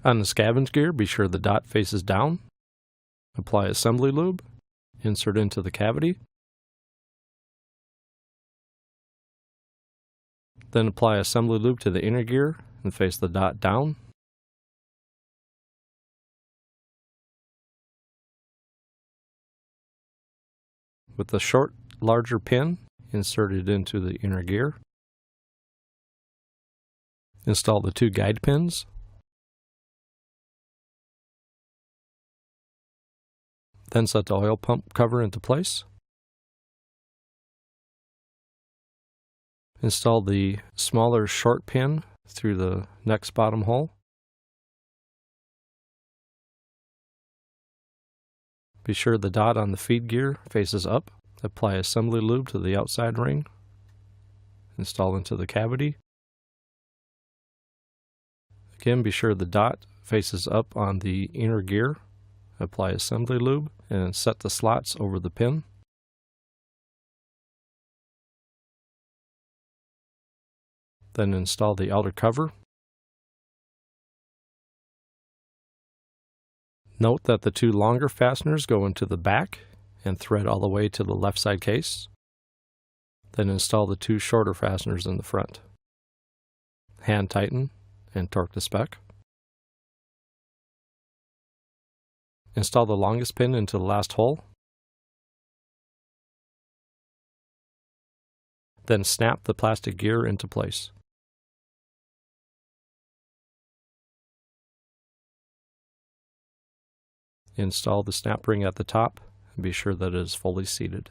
On the scavenge gear, be sure the dot faces down. Apply assembly lube, insert into the cavity. Then apply assembly lube to the inner gear and face the dot down. With the short, larger pin, insert it into the inner gear. Install the 2 guide pins. Then set the oil pump cover into place. Install the smaller short pin through the next bottom hole. Be sure the dot on the feed gear faces up. Apply assembly lube to the outside ring. Install into the cavity. Again, be sure the dot faces up on the inner gear. Apply assembly lube and set the slots over the pin. Then install the outer cover. Note that the 2 longer fasteners go into the back and thread all the way to the left side case. Then install the 2 shorter fasteners in the front. Hand tighten and torque to spec. Install the longest pin into the last hole. Then snap the plastic gear into place. Install the snap ring at the top and be sure that it is fully seated.